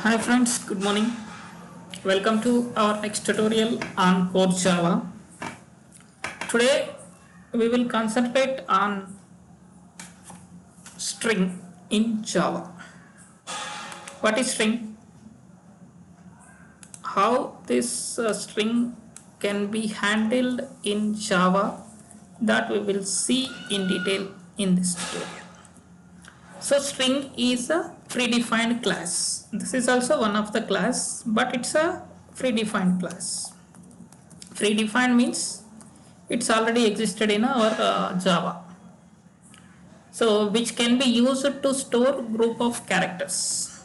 Hi friends, good morning. Welcome to our next tutorial on core Java. Today we will concentrate on string in Java. What is string? How this string can be handled in Java, that we will see in detail in this tutorial. So string is a predefined class. This is also one of the class, but it's a predefined class. Predefined means it's already existed in our Java. So which can be used to store group of characters.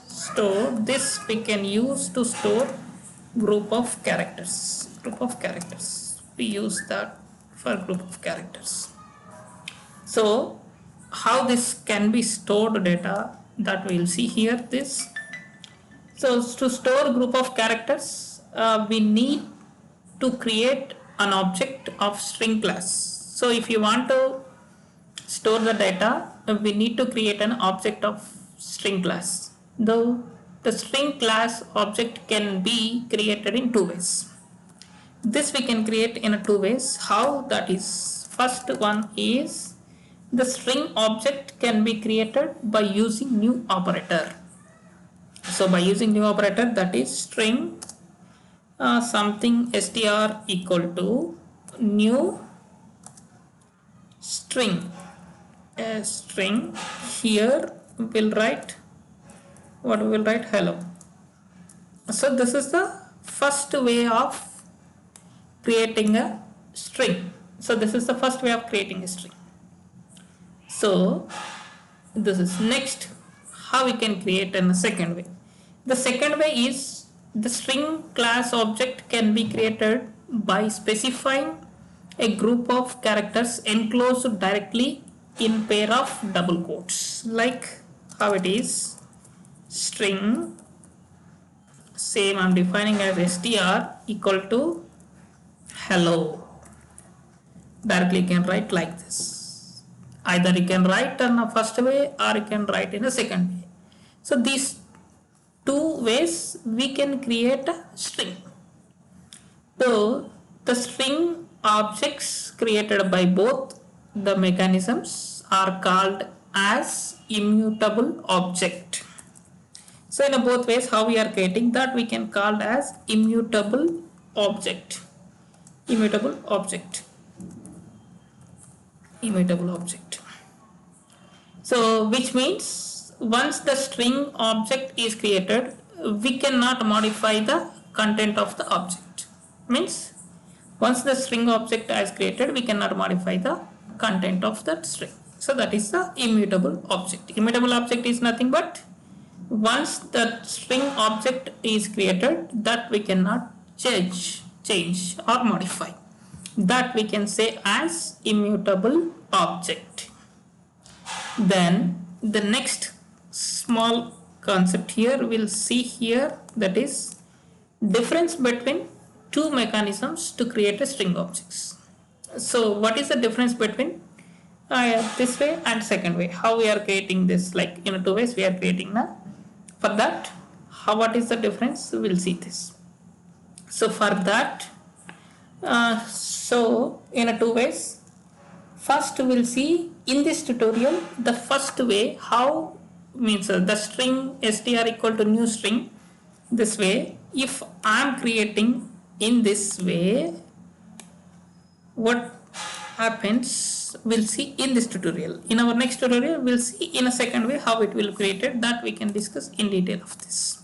So this we can use to store group of characters. We use that for group of characters. So how this can be stored data, that we will see here this. So to store group of characters, we need to create an object of string class. So if you want to store the data, we need to create an object of string class. Though the string class object can be created in two ways. This we can create in two ways. How? That is, first one is the string object can be created by using new operator. So by using new operator, that is string something str equal to new string. A string, here we'll write, what we will write, hello. So this is the first way of creating a string. So this is the first way of creating a string. So this is next how we can create in a second way. The second way is the string class object can be created by specifying a group of characters enclosed directly in pair of double quotes, like how it is string, same I'm defining as str equal to hello. Directly you can write like this. Either you can write in a first way or you can write in a second way. So these two ways we can create a string. So the string objects created by both the mechanisms are called as immutable object. So in both ways how we are creating that, we can call as immutable object. Immutable object. So which means once the string object is created, we cannot modify the content of the object. Means once the string object is created, we cannot modify the content of that string. So that is the immutable object. Immutable object is nothing but once the string object is created, that we cannot change or modify. That we can say as immutable object. Then the next small concept here we'll see here, that is difference between two mechanisms to create a string objects. So what is the difference between this way and second way? How we are creating this, like in two ways we are creating now. For that, what is the difference? We'll see this. So for that, so in two ways. First we'll see in this tutorial the first way, how means the string str equal to new string. This way, if I am creating in this way, what happens we'll see in this tutorial. In our next tutorial we'll see in a second way how it will be created, that we can discuss in detail of this.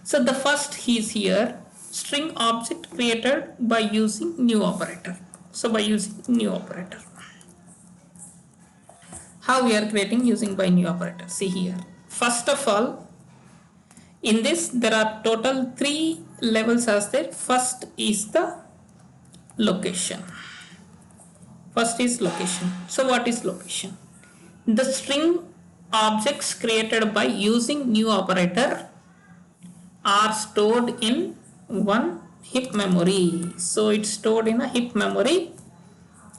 So the first is here string object created by using new operator. So by using new operator, how we are creating using by new operator? See here, first of all, in this there are total 3 levels as there. First is the location. So what is location? The string objects created by using new operator are stored in one heap memory. So it's stored in a heap memory,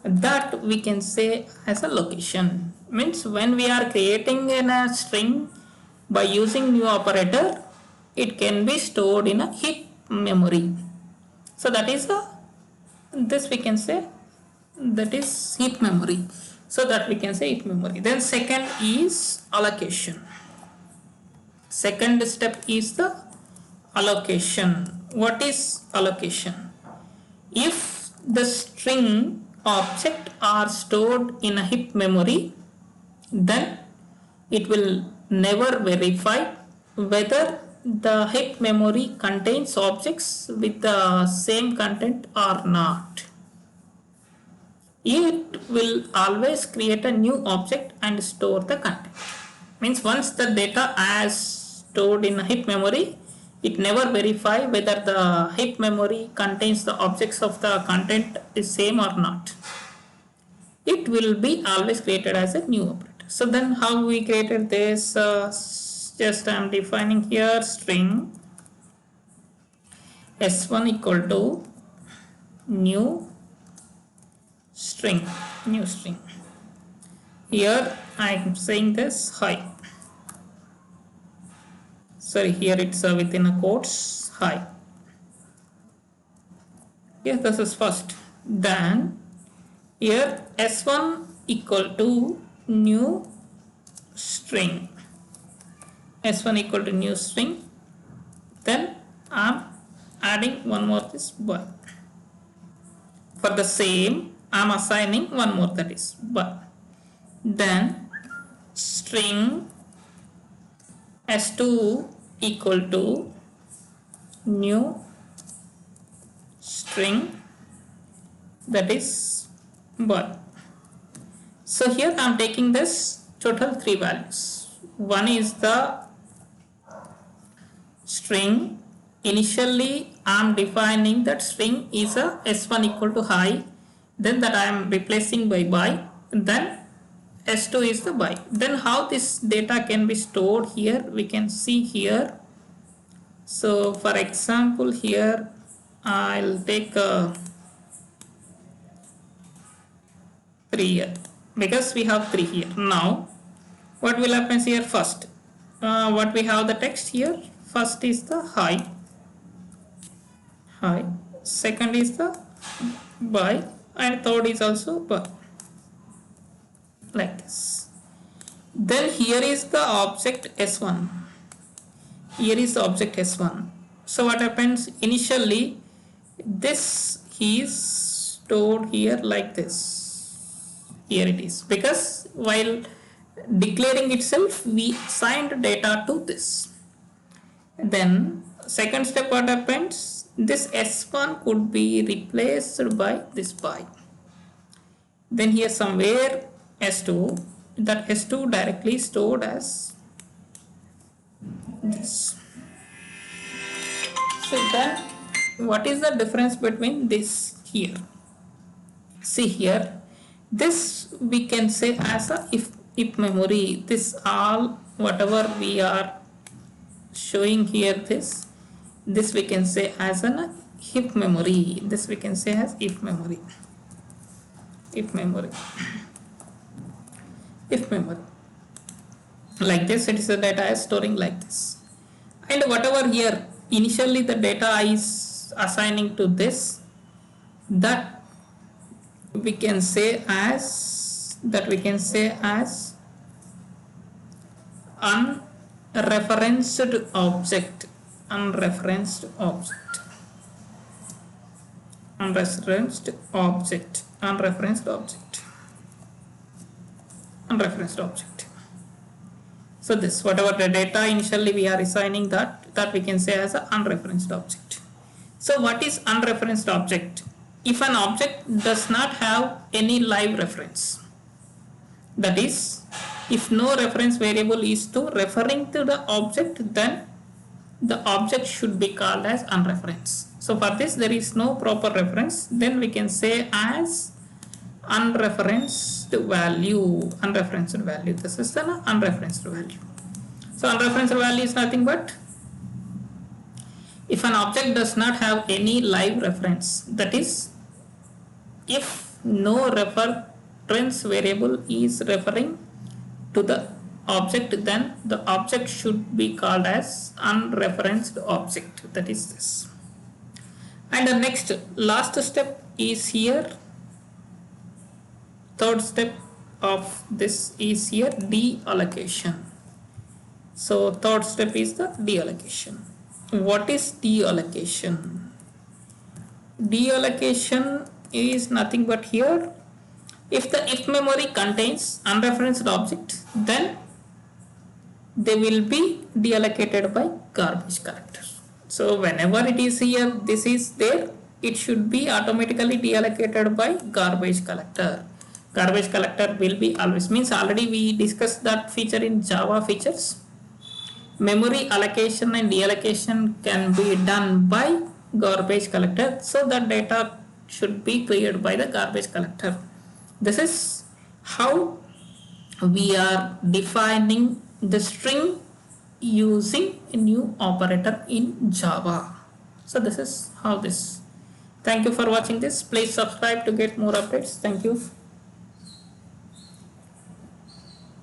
that we can say as a location. Means when we are creating in a string by using new operator, it can be stored in a heap memory. So that is this we can say that is heap memory. So that we can say heap memory. Then second is allocation. Second step is the allocation. What is allocation? If the string object are stored in a heap memory, then it will never verify whether the heap memory contains objects with the same content or not. It will always create a new object and store the content. Means once the data is stored in a heap memory, it never verify whether the heap memory contains the objects of the content is same or not. It will be always created as a new operator. So then how we created this? Just I am defining here string s1 equal to new string. Here I am saying this hi. Sorry, here it's within a quotes hi. Yes, this is first. Then here s1 equal to new string. S1 equal to new string. Then I am adding one more this boy. For the same I am assigning one more, that is boy. Then string s2 equal to new string, that is boy. So here I am taking this total 3 values. One is the string. Initially I am defining that string is a s1 equal to hi, then that I am replacing by, then s2 is the by. Then how this data can be stored here we can see here. So for example here I'll take 3 here because we have 3 here. Now what will happen here? First what we have the text here, first is the hi, second is the by, and third is also by, like this. Then here is the object s1, here is the object s1. So what happens? Initially this is stored here like this, here it is, because while declaring itself we assigned data to this. Then second step what happens? This s1 could be replaced by this by. Then here somewhere s2, that s2 directly stored as this. So then what is the difference between this here? See here, this we can say as a if memory. This all whatever we are showing here, this we can say as an heap memory. This we can say as if memory. Like this, it is the data is storing like this. And whatever here initially the data is assigning to this, that we can say as unreferenced object. So this whatever the data initially we are assigning, that we can say as an unreferenced object. So what is unreferenced object? If an object does not have any live reference, that is if no reference variable is to referring to the object, then the object should be called as unreferenced. So for this there is no proper reference, then we can say as unreferenced value. This is an unreferenced value. So unreferenced value is nothing but if an object does not have any live reference, that is if no reference variable is referring to the object, then the object should be called as unreferenced object. That is this. And the next last step is here. Third step of this is here deallocation. So third step is the deallocation. What is deallocation? Deallocation is nothing but here, if memory contains unreferenced object, then they will be deallocated by garbage collector. So whenever it is here, this is there, it should be automatically deallocated by garbage collector. Garbage collector will be always, means already we discussed that feature in Java features. Memory allocation and deallocation can be done by garbage collector, so that data should be cleared by the garbage collector. This is how we are defining the string using a new operator in Java. So this is how this. Thank you for watching this. Please subscribe to get more updates. Thank you.